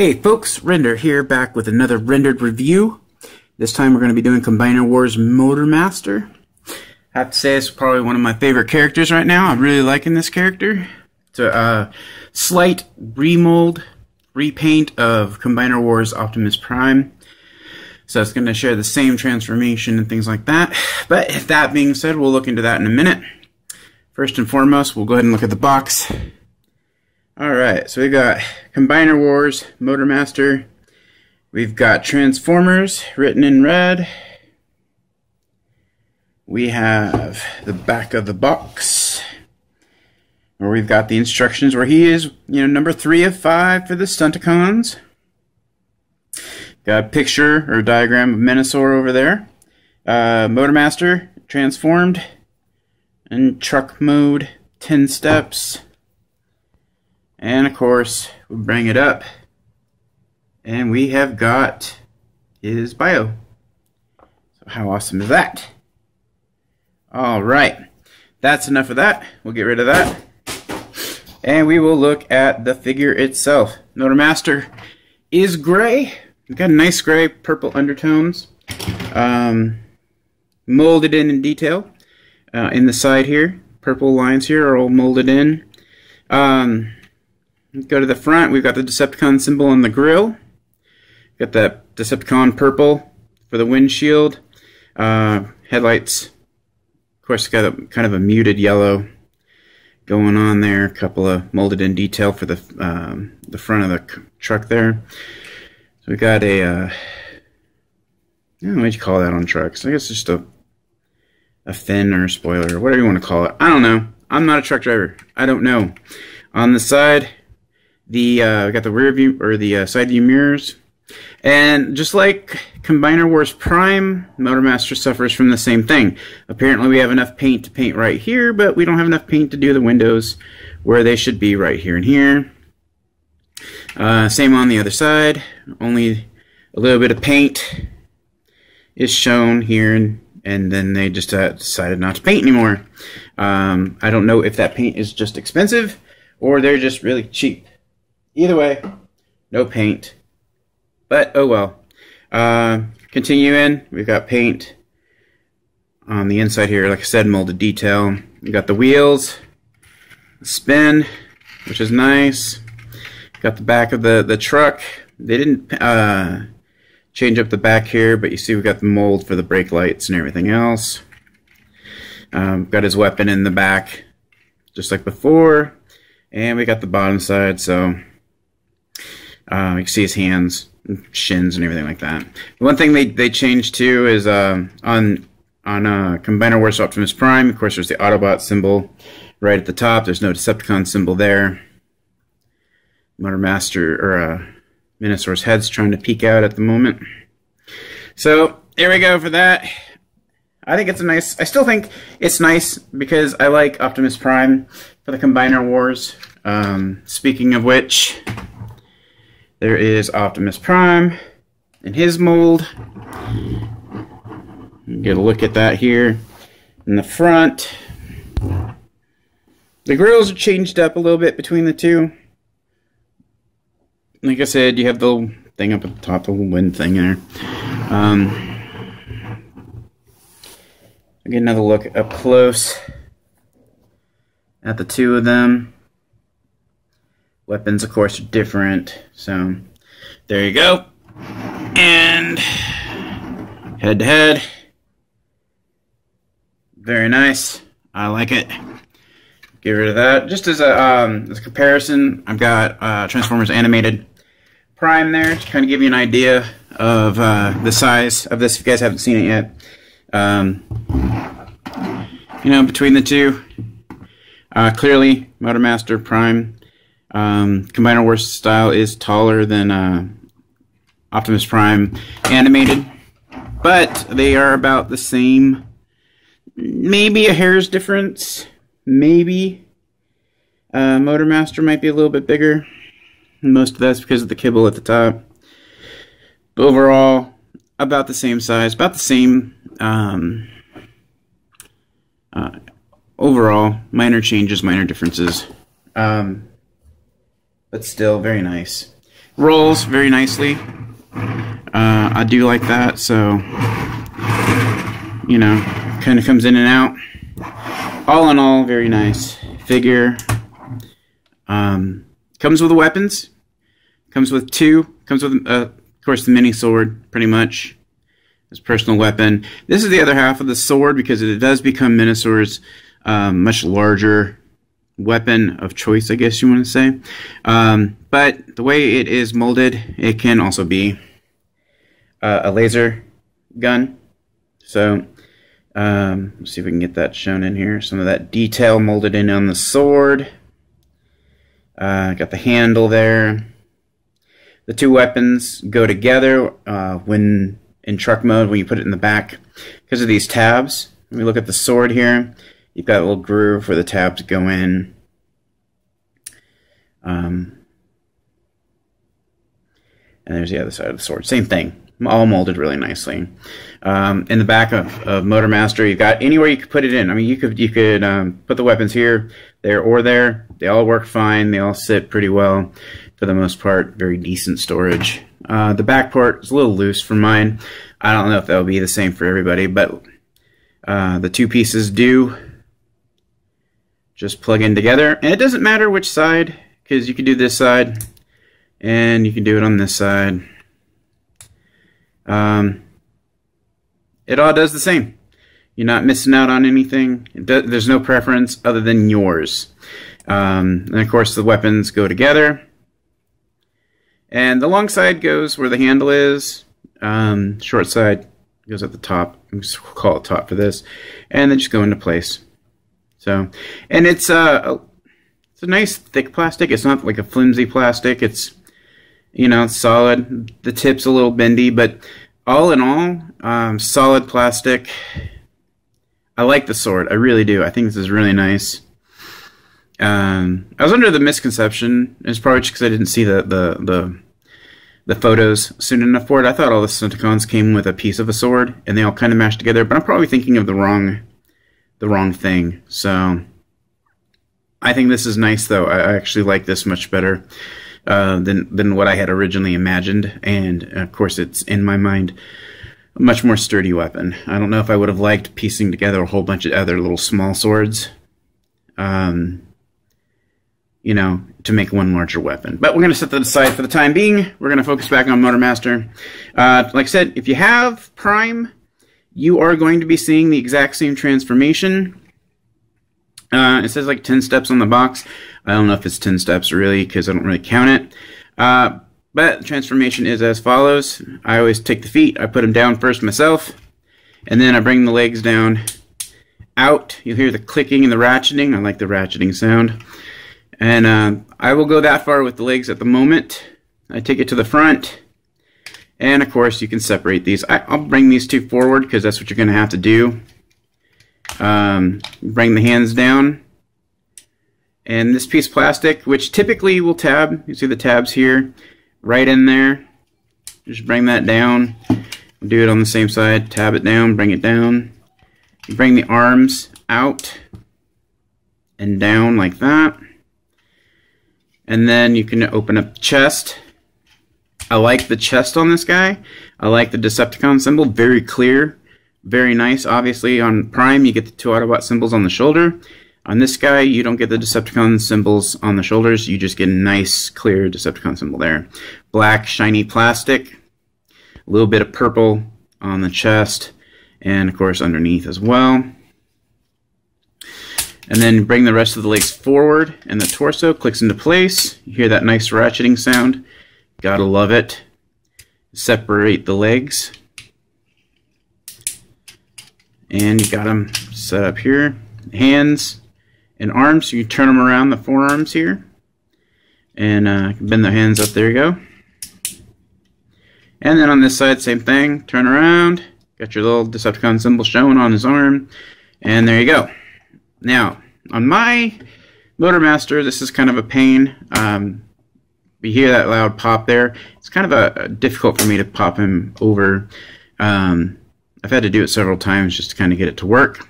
Hey folks, Ryndur'd here, back with another Ryndur'd review. This time we're going to be doing Combiner Wars Motormaster. I have to say it's probably one of my favorite characters right now. I'm really liking this character. It's a slight remold, repaint of Combiner Wars Optimus Prime. So it's going to share the same transformation and things like that. But if that being said, we'll look into that in a minute. First and foremost, we'll go ahead and look at the box. Alright, so we've got Combiner Wars Motormaster. We've got Transformers written in red. We have the back of the box, where we've got the instructions where he is, number 3 of 5 for the Stunticons. Got a picture or diagram of Menosaur over there. Motormaster transformed in truck mode, 10 steps. And of course, we bring it up, and we have got his bio. So how awesome is that? Alright, that's enough of that. We'll get rid of that. And we will look at the figure itself. Motormaster is gray. We've got nice gray, purple undertones. Molded in detail. In the side here, purple lines here are all molded in. Go to the front, we've got the Decepticon symbol on the grill. Got that Decepticon purple for the windshield. Headlights, of course, got a kind of a muted yellow going on there. A couple of molded in detail for the front of the truck there. So we got a, I don't know what you call that on trucks. I guess just a fin or a spoiler, or whatever you want to call it. I don't know. I'm not a truck driver. I don't know. On the side, we got the rear view or the side view mirrors, and just like Combiner Wars Prime, Motormaster suffers from the same thing. Apparently, we have enough paint to paint right here, but we don't have enough paint to do the windows where they should be, right here and here. Same on the other side. Only a little bit of paint is shown here, and then they just decided not to paint anymore. I don't know if that paint is just expensive or they're just really cheap. Either way, no paint. But, oh well. Continuing, we've got paint on the inside here. Like I said, molded detail. We got the wheels, the spin, which is nice. Got the back of the truck. They didn't change up the back here, but you see we got the mold for the brake lights and everything else. Got his weapon in the back, just like before. And we got the bottom side, so you can see his hands, shins, and everything like that. The one thing they changed too is on Combiner Wars Optimus Prime, of course, there's the Autobot symbol right at the top. There's no Decepticon symbol there. Motormaster, or Menosaur's head's trying to peek out at the moment. So there we go for that. I think it's a nice. I still think it's nice because I like Optimus Prime for the Combiner Wars. Speaking of which, there is Optimus Prime in his mold. Get a look at that here in the front. The grills are changed up a little bit between the two. Like I said, you have the thing up at the top, the wind thing there. Get another look up close at the two of them. Weapons, of course, are different. So, there you go. And head to head. Very nice. I like it. Get rid of that. Just as a comparison, I've got Transformers Animated Prime there to kind of give you an idea of the size of this if you guys haven't seen it yet. Between the two, clearly Motormaster Prime Combiner Wars style is taller than Optimus Prime Animated, but they are about the same. Maybe a hair's difference. Maybe Motormaster might be a little bit bigger. Most of that's because of the kibble at the top. But overall, about the same size, about the same. Overall, minor changes, minor differences. But still very nice. rolls very nicely. I do like that, so, you know, kind of comes in and out. All in all, very nice figure. Comes with the weapons. Comes with two. Comes with, of course, the mini sword, pretty much. His personal weapon. This is the other half of the sword because it does become Minosaur's much larger weapon of choice, I guess you want to say. But the way it is molded, it can also be a laser gun. So let's see if we can get that shown in here. Some of that detail molded in on the sword. Got the handle there. The two weapons go together when in truck mode, when you put it in the back, because of these tabs. When we look at the sword here, you've got a little groove where the tabs go in. And there's the other side of the sword. Same thing. All molded really nicely. In the back of Motormaster, you've got anywhere you could put it in. I mean, you could put the weapons here, there, or there. They all work fine. They all sit pretty well for the most part. Very decent storage. The back part is a little loose for mine. I don't know if that'll be the same for everybody, but the two pieces do just plug in together. And it doesn't matter which side, because you can do this side, and you can do it on this side. It all does the same. You're not missing out on anything. There's no preference other than yours. And of course the weapons go together. And the long side goes where the handle is. Short side goes at the top. We'll just call it top for this. And they just go into place. So, and it's a nice thick plastic. It's not like a flimsy plastic. It's, you know, it's solid. The tip's a little bendy, but all in all, solid plastic. I like the sword. I really do. I think this is really nice. I was under the misconception. It's probably just because I didn't see the photos soon enough for it. I thought all the Decepticons came with a piece of a sword, and they all kind of mashed together. But I'm probably thinking of the wrong thing. So I think this is nice, though. I actually like this much better than what I had originally imagined. And of course, it's in my mind a much more sturdy weapon. I don't know if I would have liked piecing together a whole bunch of other little small swords. You know, to make one larger weapon. But we're going to set that aside for the time being. We're going to focus back on Motormaster. Like I said, if you have Prime, you are going to be seeing the exact same transformation. It says like 10 steps on the box. I don't know if it's 10 steps really, because I don't really count it. But the transformation is as follows. I always take the feet, I put them down first myself, and then I bring the legs down out. You'll hear the clicking and the ratcheting. I like the ratcheting sound. And I will go that far with the legs at the moment. I take it to the front. And of course you can separate these. I'll bring these two forward because that's what you're going to have to do. Bring the hands down. And this piece of plastic, which typically will tab, you see the tabs here, right in there. Just bring that down. Do it on the same side. Tab it down, bring it down. You bring the arms out and down like that. And then you can open up the chest. I like the chest on this guy. I like the Decepticon symbol. Very clear. Very nice. Obviously on Prime you get the two Autobot symbols on the shoulder. On this guy you don't get the Decepticon symbols on the shoulders. You just get a nice clear Decepticon symbol there. Black shiny plastic. A little bit of purple on the chest. And of course underneath as well. And then bring the rest of the legs forward, and the torso clicks into place. You hear that nice ratcheting sound. Gotta love it. Separate the legs. And you got them set up here. Hands and arms, you can turn them around the forearms here. And bend the hands up, there you go. And then on this side, same thing. Turn around. Got your little Decepticon symbol showing on his arm. And there you go. Now, on my Motormaster, this is kind of a pain. You hear that loud pop there. It's kind of difficult for me to pop him over. I've had to do it several times just to kind of get it to work.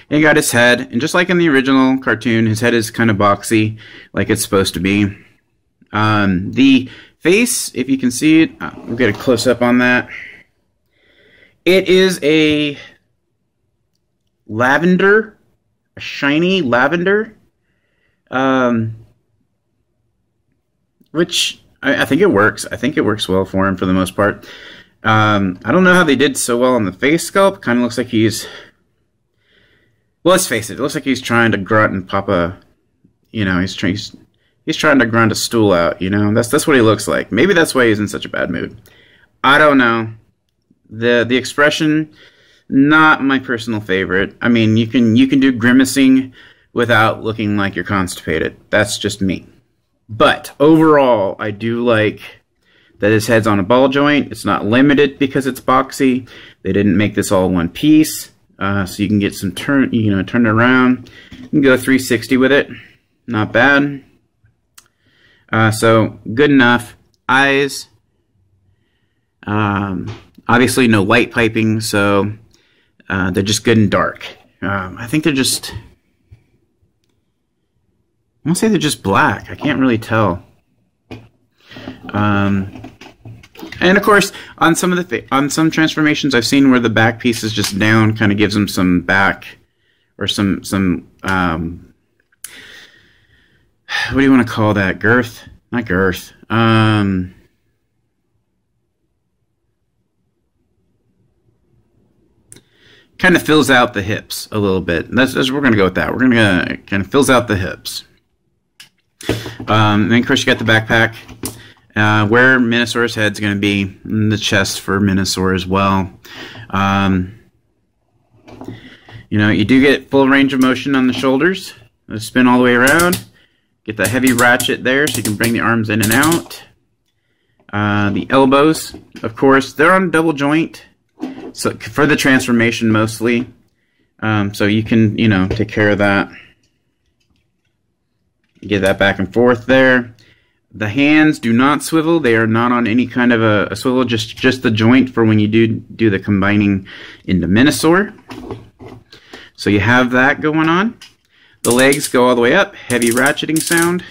And you got his head, and just like in the original cartoon, his head is kind of boxy, like it's supposed to be. The Face, if you can see it, we'll get a close-up on that. It is a lavender, a shiny lavender, which I think it works. I think it works well for him for the most part. I don't know how they did so well on the face sculpt. Kind of looks like he's... Well, let's face it. It looks like he's trying to grunt and pop a... You know, he's trying to grunt a stool out, you know? That's what he looks like. Maybe that's why he's in such a bad mood. I don't know. The expression, not my personal favorite. I mean, you can do grimacing without looking like you're constipated. That's just me. But overall, I do like that his head's on a ball joint. It's not limited because it's boxy. They didn't make this all one piece, so you can get some turn it around. You can go 360 with it. Not bad. So good enough. Eyes. Obviously no light piping, so they're just good and dark. I think they're just... I want to say they're just black. I can't really tell. And of course, on some transformations, I've seen where the back piece is just down, kind of gives them some back or some what do you want to call that? Girth? Not girth. Kind of fills out the hips a little bit. That's we're going to go with that. We're going to kind of fills out the hips. And then, of course, you got the backpack, where Minosaur's head's going to be, in the chest for Minosaur as well. You know, you do get full range of motion on the shoulders. Let's spin all the way around. Get the heavy ratchet there so you can bring the arms in and out. The elbows, of course, they're on double joint. So for the transformation mostly. So you can, you know, take care of that. Get that back and forth there. The hands do not swivel. They are not on any kind of a swivel, just the joint for when you do the combining into Minosaur. So you have that going on. The legs go all the way up, heavy ratcheting sound.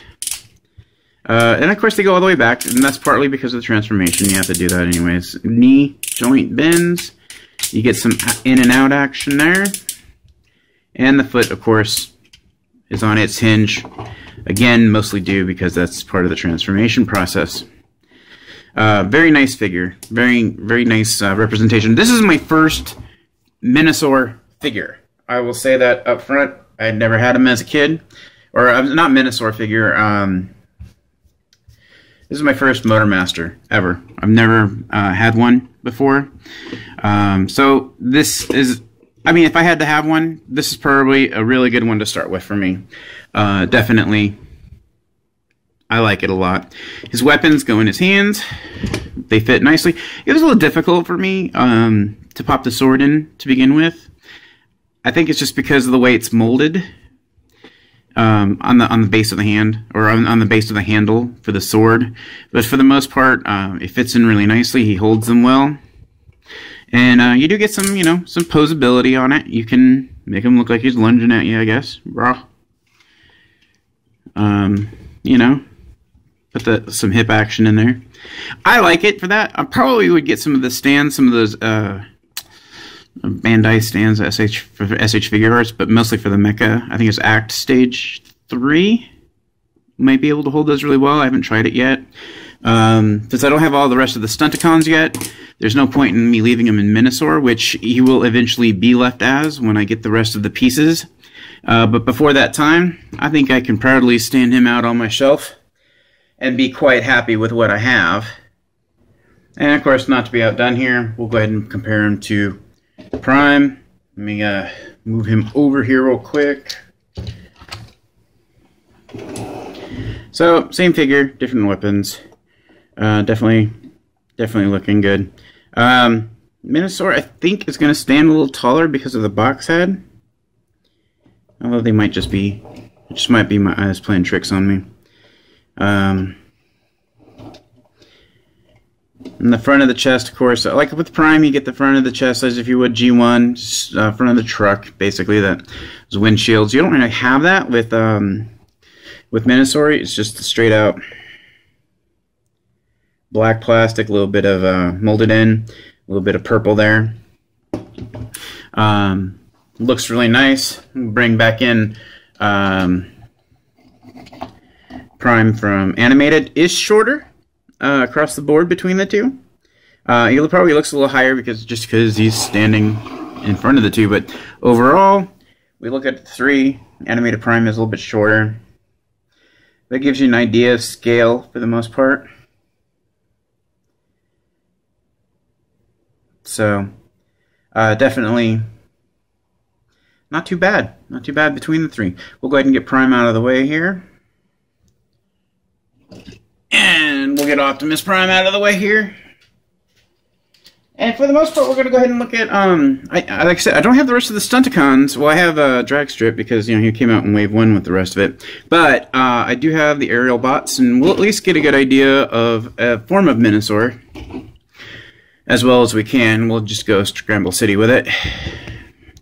And of course they go all the way back, and that's partly because of the transformation. You have to do that anyways. Knee joint bends. You get some in and out action there. And the foot, of course, is on its hinge. Again, mostly due because that's part of the transformation process. Very nice figure. Very, very nice representation. This is my first Minosaur figure. I will say that up front. I had never had him as a kid. Or, not Minosaur figure. This is my first Motormaster ever. I've never had one before. So this is... I mean, if I had to have one, this is probably a really good one to start with for me. Definitely. I like it a lot. His weapons go in his hands. They fit nicely. It was a little difficult for me to pop the sword in to begin with. I think it's just because of the way it's molded on the base of the hand, or on the base of the handle for the sword. But for the most part, it fits in really nicely. He holds them well. And you do get some, you know, some posability on it. You can make him look like he's lunging at you, I guess. Rah. You know, put some hip action in there. I like it for that. I probably would get some of the stands, some of those Bandai stands, for SH Figure Arts, but mostly for the mecha. I think it's Act Stage 3. Might be able to hold those really well. I haven't tried it yet. Since I don't have all the rest of the Stunticons yet, there's no point in me leaving him in Minosaur, which he will eventually be left as when I get the rest of the pieces. But before that time, I think I can proudly stand him out on my shelf and be quite happy with what I have. And of course, not to be outdone here, we'll go ahead and compare him to Prime. Let me move him over here real quick. So, same figure, different weapons. Definitely looking good. Minosaur, I think, is going to stand a little taller because of the box head. Although they might just be... It just might be my eyes playing tricks on me. In the front of the chest, of course, like with Prime, you get the front of the chest as if you would G1, front of the truck, basically, those windshields. You don't really have that with Minosaur. It's just straight out black plastic, a little bit of molded in, a little bit of purple there. Looks really nice. Bring back in Prime from Animated. Is shorter across the board between the two. He probably looks a little higher just because he's standing in front of the two, but overall, we look at 3. Animated Prime is a little bit shorter. That gives you an idea of scale for the most part. So, definitely not too bad. Not too bad between the 3. We'll go ahead and get Prime out of the way here. And we'll get Optimus Prime out of the way here. And for the most part, we're going to go ahead and look at, like I said, I don't have the rest of the Stunticons. Well, I have a Drag Strip because, you know, he came out in Wave 1 with the rest of it. But I do have the aerial bots, and we'll at least get a good idea of a form of Minosaur. As well as we can. We'll just go Scramble City with it.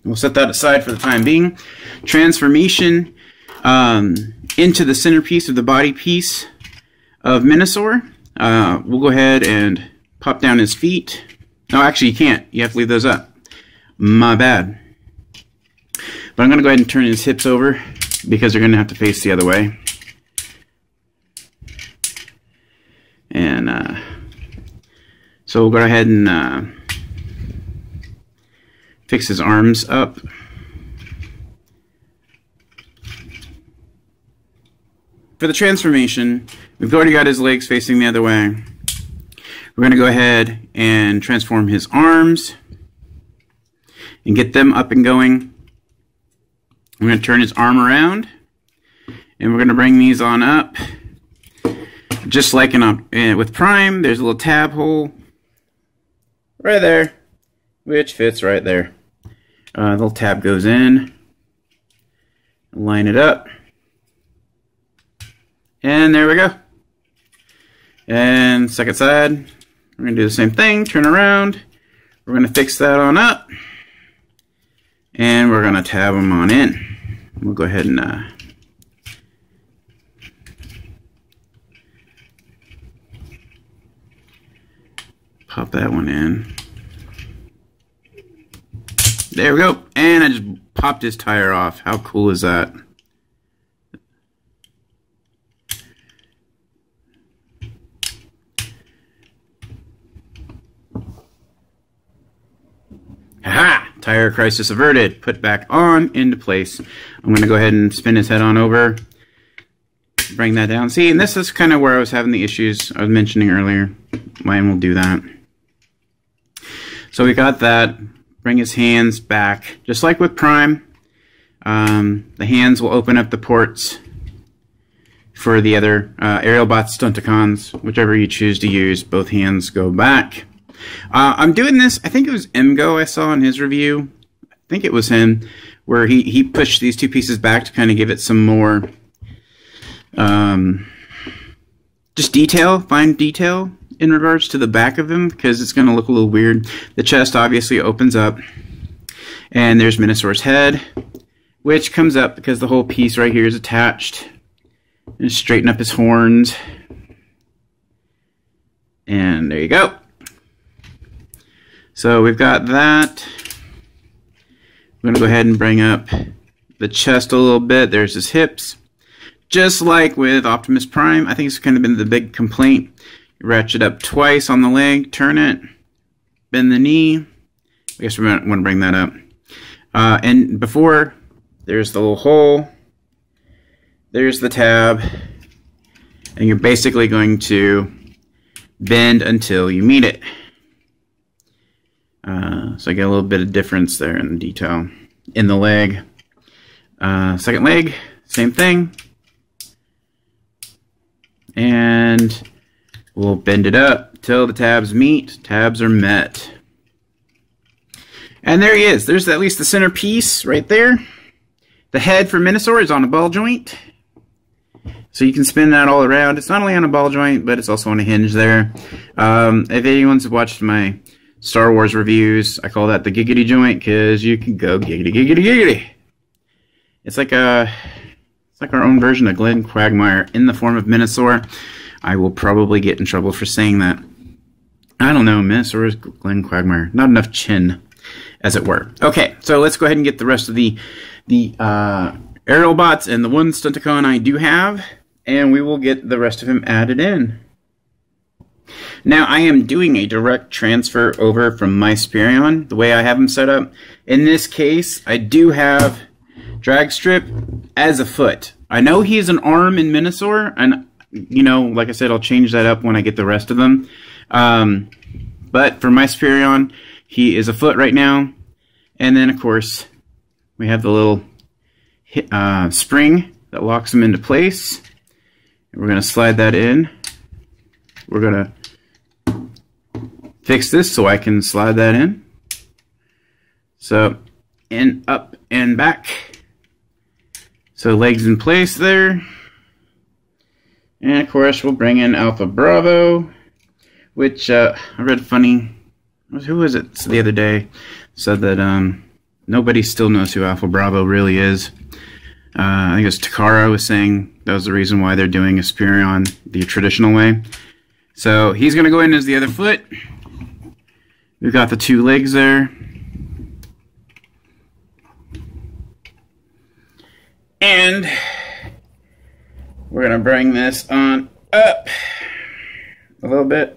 We'll set that aside for the time being. Transformation into the centerpiece of the body piece of Minosaur. We'll go ahead and pop down his feet. No, actually you can't. You have to leave those up. My bad. But I'm going to go ahead and turn his hips over because they're going to have to face the other way. And so we'll go ahead and fix his arms up. For the transformation, we've already got his legs facing the other way. We're going to go ahead and transform his arms and get them up and going. I'm going to turn his arm around and we're going to bring these on up. Just like with Prime, there's a little tab hole right there, which fits right there. The little tab goes in, line it up, and there we go. And second side, we're going to do the same thing, turn around, we're going to fix that on up, and we're going to tab them on in. We'll go ahead and pop that one in. There we go. And I just popped his tire off. How cool is that? Haha! Tire crisis averted. Put back on into place. I'm going to go ahead and spin his head on over. Bring that down. See, and this is kind of where I was having the issues I was mentioning earlier. Mine will do that. So we got that. Bring his hands back. Just like with Prime, the hands will open up the ports for the other aerial bots, Stunticons, whichever you choose to use. Both hands go back. I'm doing this, I think it was MGO I saw in his review. I think it was him, where he pushed these two pieces back to kind of give it some more just detail, fine detail in regards to the back of him, because it's going to look a little weird. The chest obviously opens up, and there's Minosaur's head, which comes up because the whole piece right here is attached. And straighten up his horns. And there you go. So we've got that. I'm going to go ahead and bring up the chest a little bit. There's his hips. Just like with Optimus Prime, I think it's kind of been the big complaint. You ratchet up twice on the leg, turn it, bend the knee. I guess we want to bring that up. And before, there's the little hole. There's the tab. And you're basically going to bend until you meet it. So I get a little bit of difference there in the detail. In the leg. Second leg, same thing. And we'll bend it up till the tabs meet. Tabs are met. And there he is. There's at least the center piece right there. The head for Minosaur is on a ball joint. So you can spin that all around. It's not only on a ball joint, but it's also on a hinge there. If anyone's watched my Star Wars reviews, I call that the giggity joint because you can go giggity, giggity, giggity. It's like our own version of Glenn Quagmire in the form of Minosaur. I will probably get in trouble for saying that. I don't know, Minosaurus, Glenn Quagmire. Not enough chin, as it were. Okay, so let's go ahead and get the rest of the aerial bots and the one Stunticon I do have, and we will get the rest of him added in. Now, I am doing a direct transfer over from my Spirion, the way I have him set up. In this case, I do have Dragstrip as a foot. I know he's an arm in Minosaur, and, you know, like I said, I'll change that up when I get the rest of them. But for my Spirion, he is a foot right now. And then, of course, we have the little spring that locks him into place. We're going to slide that in. We're going to fix this so I can slide that in. So, in, up, and back. So, legs in place there. And, of course, we'll bring in Alpha Bravo, which I read funny. Who was it the other day? Said that nobody still knows who Alpha Bravo really is. I think it was Takara was saying that was the reason why they're doing a Spirion the traditional way. So he's going to go in as the other foot. We've got the two legs there. And we're going to bring this on up a little bit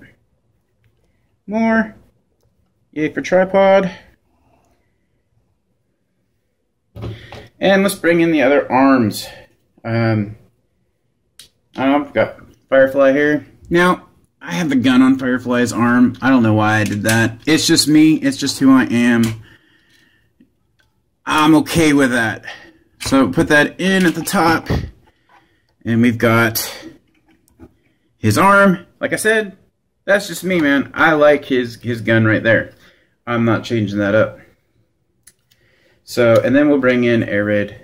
more. Yay for tripod. And let's bring in the other arms. I've got Firefly here. Now, I have the gun on Firefly's arm. I don't know why I did that. It's just me. It's just who I am. I'm okay with that. So put that in at the top. And we've got his arm. Like I said, that's just me, man. I like his gun right there. I'm not changing that up. So, and then we'll bring in Ryndur'd.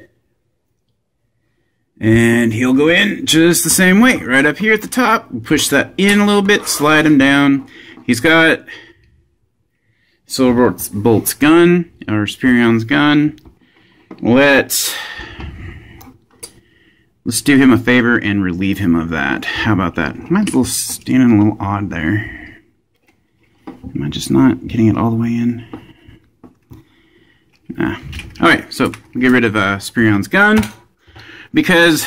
And he'll go in just the same way, right up here at the top. We'll push that in a little bit, slide him down. He's got Silverbolt's gun, or Spirion's gun. Let's do him a favor and relieve him of that. How about that? Mine's a little standing a little odd there. Am I just not getting it all the way in? Nah. Alright, so we'll get rid of Spirion's gun. Because,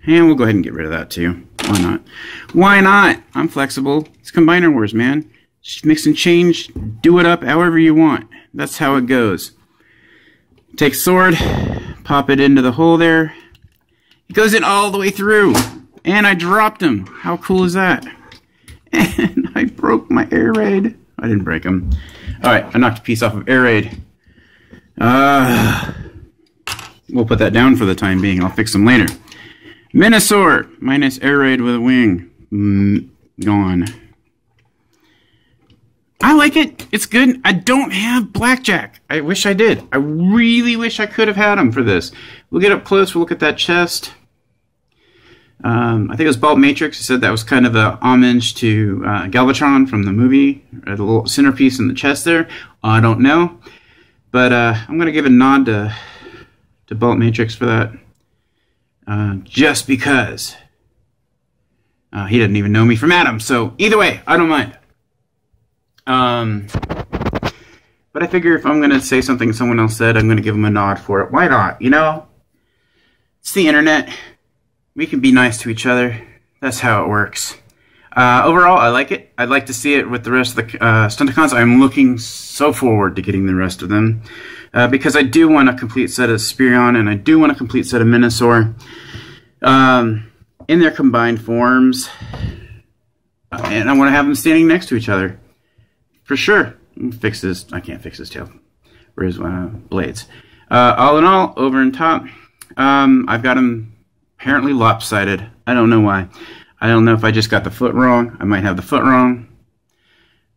and we'll go ahead and get rid of that too. Why not? Why not? I'm flexible. It's Combiner Wars, man. Just mix and change. Do it up however you want. That's how it goes. Take sword. Pop it into the hole there. It goes in all the way through. And I dropped him. How cool is that? And I broke my air raid. I didn't break him. Alright, I knocked a piece off of air raid. We'll put that down for the time being. I'll fix them later. Minosaur minus air raid with a wing. Gone. I like it. It's good. I don't have Blackjack. I wish I did. I really wish I could have had him for this. We'll get up close. We'll look at that chest. I think it was Bolt Matrix. He said that was kind of a homage to Galvatron from the movie. The little centerpiece in the chest there. I don't know. But I'm going to give a nod to Bolt Matrix for that. Just because he didn't even know me from Adam. So either way, I don't mind. But I figure if I'm going to say something someone else said, I'm going to give them a nod for it. Why not? You know, it's the internet. We can be nice to each other. That's how it works. Overall, I like it. I'd like to see it with the rest of the Stunticons. I'm looking so forward to getting the rest of them. Because I do want a complete set of Spirion, and I do want a complete set of Minosaur. In their combined forms. And I want to have them standing next to each other. For sure. Fix this. I can't fix his tail. Or his blades. All in all, over and top, I've got him apparently lopsided. I don't know why. I don't know if I just got the foot wrong. I might have the foot wrong.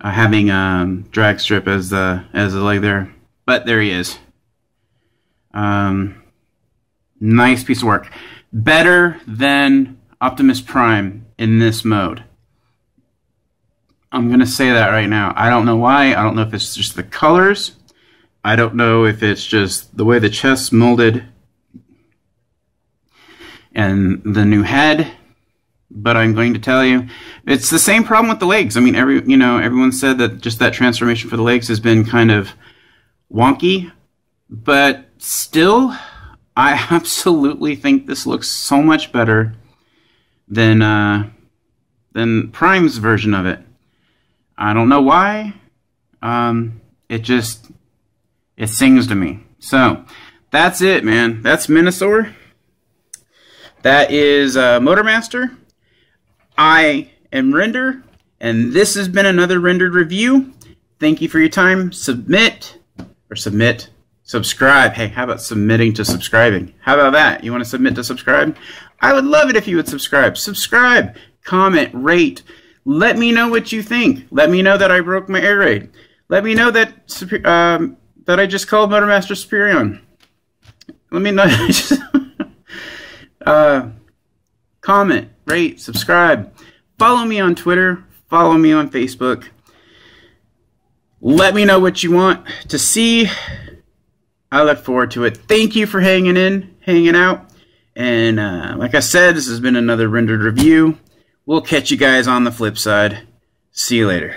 Having Dragstrip as the leg there. But there he is. Nice piece of work. Better than Optimus Prime in this mode. I'm going to say that right now. I don't know why. I don't know if it's just the colors. I don't know if it's just the way the chest's molded. And the new head. but I'm going to tell you, it's the same problem with the legs. I mean, everyone said that just that transformation for the legs has been kind of wonky, but still, I absolutely think this looks so much better than Prime's version of it. I don't know why. It sings to me. So, that's it, man. That's Minosaur. That is Motormaster. I am Ryndur'd, and this has been another Ryndur'd review. Thank you for your time. Subscribe. Hey, how about submitting to subscribing? How about that? You want to submit to subscribe? I would love it if you would subscribe. Subscribe, comment, rate. Let me know what you think. Let me know that I broke my air raid. Let me know that that I just called Motormaster Superion. Let me know. Comment, rate, subscribe. Follow me on Twitter. Follow me on Facebook. Let me know what you want to see. I look forward to it. Thank you for hanging out. And like I said, this has been another Ryndur'd review. We'll catch you guys on the flip side. See you later.